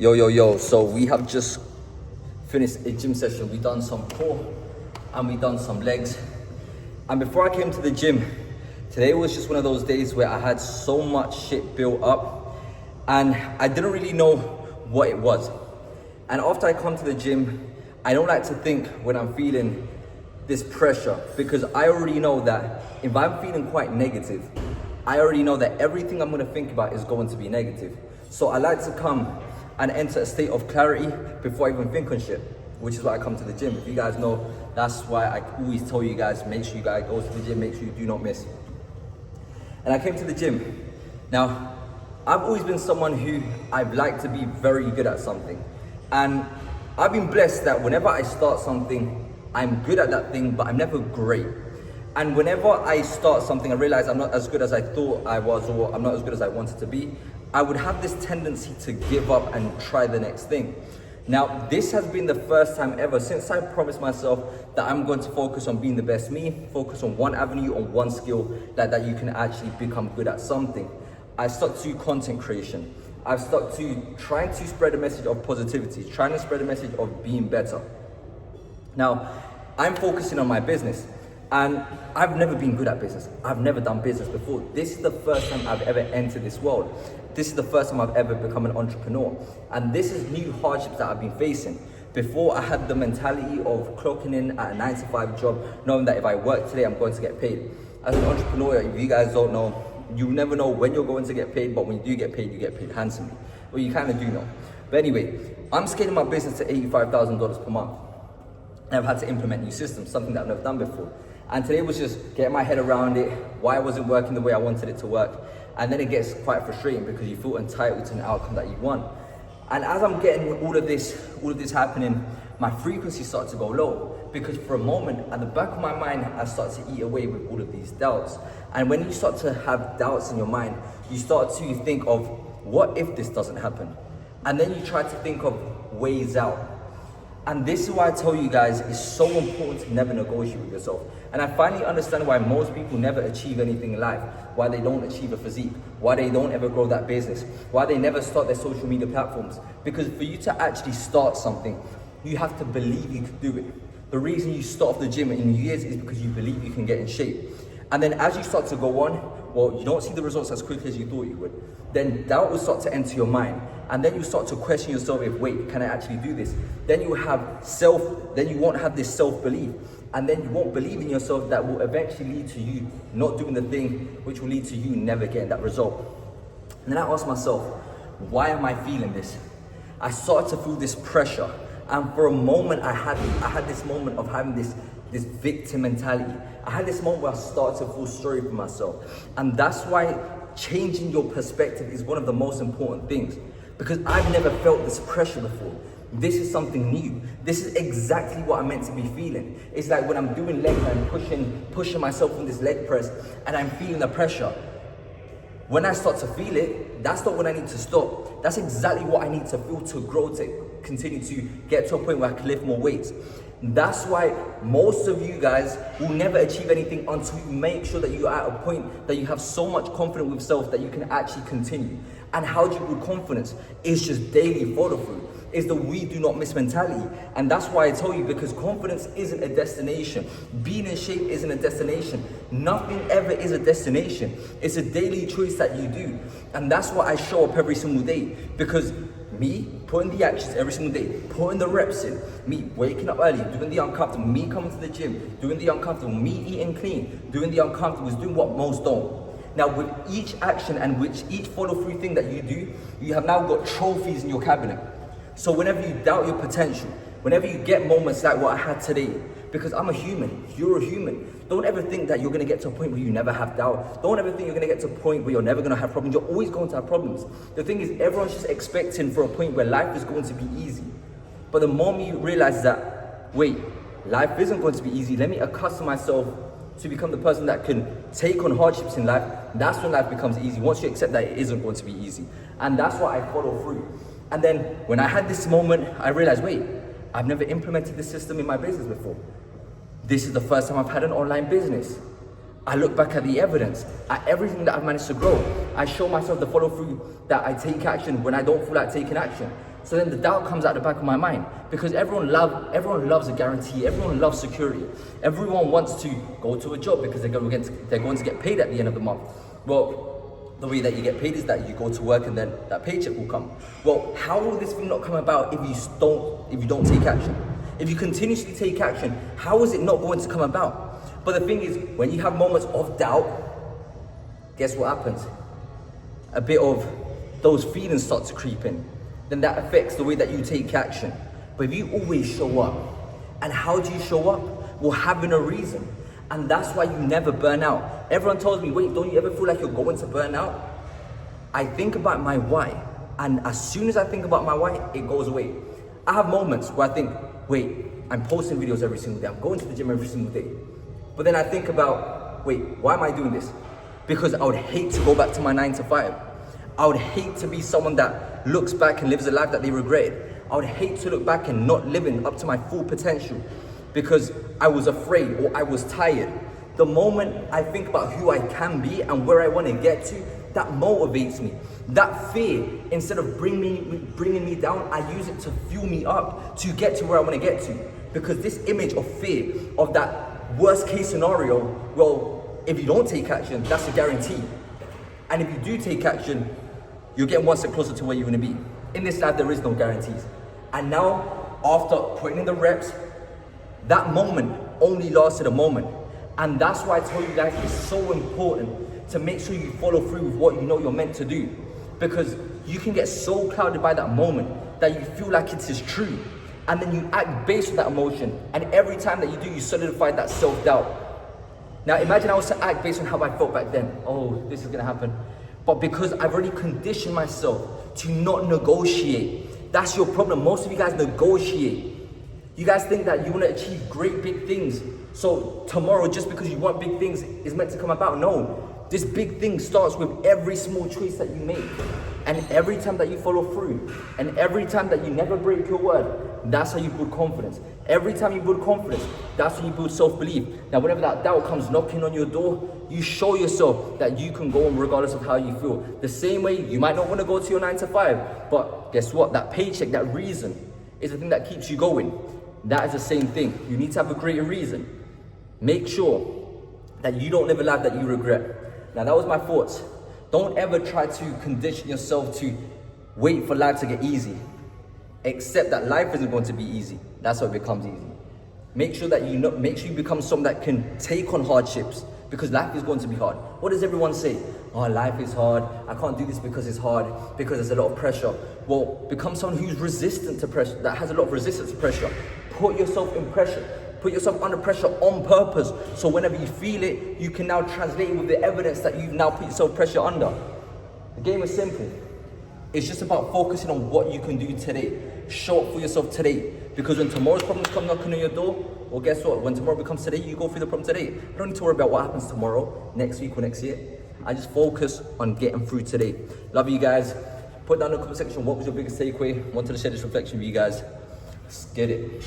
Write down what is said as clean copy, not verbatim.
Yo. So we have just finished a gym session. We done some core and we done some legs. And before I came to the gym, today was just one of those days where I had so much shit built up and I didn't really know what it was. And after I come to the gym, I don't like to think when I'm feeling this pressure, because I already know that if I'm feeling quite negative, I already know that everything I'm gonna think about is going to be negative. So I like to come and enter a state of clarity before I even think on shit, which is why I come to the gym. If you guys know, that's why I always tell you guys, make sure you guys go to the gym, make sure you do not miss. And I came to the gym. Now, I've always been someone who I've liked to be very good at something. And I've been blessed that whenever I start something, I'm good at that thing, but I'm never great. And whenever I start something, I realize I'm not as good as I thought I was, or I'm not as good as I wanted to be, I would have this tendency to give up and try the next thing. Now, this has been the first time ever since I promised myself that I'm going to focus on being the best me, focus on one avenue, on one skill, that you can actually become good at something. I stuck to content creation. I've stuck to trying to spread a message of positivity, trying to spread a message of being better. Now, I'm focusing on my business. And I've never been good at business. I've never done business before. This is the first time I've ever entered this world. This is the first time I've ever become an entrepreneur. And this is new hardships that I've been facing. Before, I had the mentality of clocking in at a 9-to-5 job, knowing that if I work today, I'm going to get paid. As an entrepreneur, if you guys don't know, you never know when you're going to get paid, but when you do get paid, you get paid handsomely. Well, you kind of do know. But anyway, I'm scaling my business to $85,000 per month. And I've had to implement new systems, something that I've never done before. And today was just getting my head around it, why it wasn't working the way I wanted it to work. And then it gets quite frustrating because you feel entitled to an outcome that you want. And as I'm getting all of this happening, my frequency starts to go low, because for a moment at the back of my mind, I start to eat away with all of these doubts. And when you start to have doubts in your mind, you start to think of, what if this doesn't happen? And then you try to think of ways out. And this is why I tell you guys, it's so important to never negotiate with yourself. And I finally understand why most people never achieve anything in life, why they don't achieve a physique, why they don't ever grow that business, why they never start their social media platforms. Because for you to actually start something, you have to believe you can do it. The reason you start off the gym in years is because you believe you can get in shape. And then as you start to go on, well, you don't see the results as quickly as you thought you would. Then doubt will start to enter your mind. And then you start to question yourself, if, wait, can I actually do this? Then you won't have this self-belief. And then you won't believe in yourself, that will eventually lead to you not doing the thing, which will lead to you never getting that result. And then I asked myself, why am I feeling this? I started to feel this pressure. And for a moment, I had this moment of having this victim mentality. I had this moment where I started to feel sorry for myself. And that's why changing your perspective is one of the most important things. Because I've never felt this pressure before. This is something new. This is exactly what I'm meant to be feeling. It's like when I'm doing legs and I'm pushing myself in this leg press and I'm feeling the pressure. When I start to feel it, that's not when I need to stop. That's exactly what I need to feel to grow, to continue to get to a point where I can lift more weights. That's why most of you guys will never achieve anything until you make sure that you're at a point that you have so much confidence with self that you can actually continue. And how do you build confidence? It's just daily follow through. It's the we do not miss mentality. And that's why I tell you, because confidence isn't a destination. Being in shape isn't a destination. Nothing ever is a destination. It's a daily choice that you do. And that's why I show up every single day. Because me putting the actions every single day, putting the reps in, me waking up early, doing the uncomfortable, me coming to the gym, doing the uncomfortable, me eating clean, doing the uncomfortable is doing what most don't. Now, with each action and with each follow-through thing that you do, you have now got trophies in your cabinet. So whenever you doubt your potential, whenever you get moments like what I had today, because I'm a human, you're a human. Don't ever think that you're gonna get to a point where you never have doubt. Don't ever think you're gonna get to a point where you're never gonna have problems. You're always going to have problems. The thing is, everyone's just expecting for a point where life is going to be easy. But the moment you realize that, wait, life isn't going to be easy, let me accustom myself to become the person that can take on hardships in life, that's when life becomes easy, once you accept that it isn't going to be easy. And that's why I follow through. And then when I had this moment, I realized, wait, I've never implemented this system in my business before. This is the first time I've had an online business. I look back at the evidence, at everything that I've managed to grow. I show myself the follow through, that I take action when I don't feel like taking action. So then the doubt comes out the back of my mind because everyone loves a guarantee. Everyone loves security. Everyone wants to go to a job because they're going to get paid at the end of the month. Well, the way that you get paid is that you go to work and then that paycheck will come. Well, how will this thing not come about if you don't take action? If you continuously take action, how is it not going to come about? But the thing is, when you have moments of doubt, guess what happens? A bit of those feelings start to creep in. Then that affects the way that you take action. But if you always show up, and how do you show up? Well, having a reason. And that's why you never burn out. Everyone tells me, wait, don't you ever feel like you're going to burn out? I think about my why. And as soon as I think about my why, it goes away. I have moments where I think, wait, I'm posting videos every single day. I'm going to the gym every single day. But then I think about, wait, why am I doing this? Because I would hate to go back to my 9 to 5. I would hate to be someone that looks back and lives a life that they regret. I would hate to look back and not living up to my full potential because I was afraid or I was tired. The moment I think about who I can be and where I want to get to, that motivates me. That fear, instead of bringing me down, I use it to fuel me up to get to where I want to get to. Because this image of fear, of that worst case scenario, well, if you don't take action, that's a guarantee. And if you do take action, you're getting one step closer to where you're going to be. In this life, there is no guarantees. And now, after putting in the reps, that moment only lasted a moment. And that's why I told you guys it's so important to make sure you follow through with what you know you're meant to do. Because you can get so clouded by that moment that you feel like it is true. And then you act based on that emotion. And every time that you do, you solidify that self-doubt. Now imagine I was to act based on how I felt back then. Oh, this is gonna happen. But because I've already conditioned myself to not negotiate. That's your problem. Most of you guys negotiate. You guys think that you wanna achieve great big things. So tomorrow, just because you want big things, is meant to come about. No, this big thing starts with every small choice that you make. And every time that you follow through, and every time that you never break your word, that's how you build confidence. Every time you build confidence, that's how you build self-belief. Now, whenever that doubt comes knocking on your door, you show yourself that you can go on regardless of how you feel. The same way you might not want to go to your 9 to 5, but guess what? That paycheck, that reason, is the thing that keeps you going. That is the same thing. You need to have a greater reason. Make sure that you don't live a life that you regret. Now, that was my thoughts. Don't ever try to condition yourself to wait for life to get easy. Accept that life isn't going to be easy. That's how it becomes easy. Make sure you become someone that can take on hardships, because life is going to be hard. What does everyone say? Oh, life is hard. I can't do this because it's hard, because there's a lot of pressure. Well, become someone who's resistant to pressure, that has a lot of resistance to pressure. Put yourself in pressure. Put yourself under pressure on purpose. So whenever you feel it, you can now translate it with the evidence that you've now put yourself pressure under. The game is simple. It's just about focusing on what you can do today. Show up for yourself today. Because when tomorrow's problems come knocking on your door, well, guess what? When tomorrow becomes today, you go through the problem today. I don't need to worry about what happens tomorrow, next week or next year. I just focus on getting through today. Love you guys. Put down in the comment section, what was your biggest takeaway? Wanted to share this reflection with you guys. Let's get it.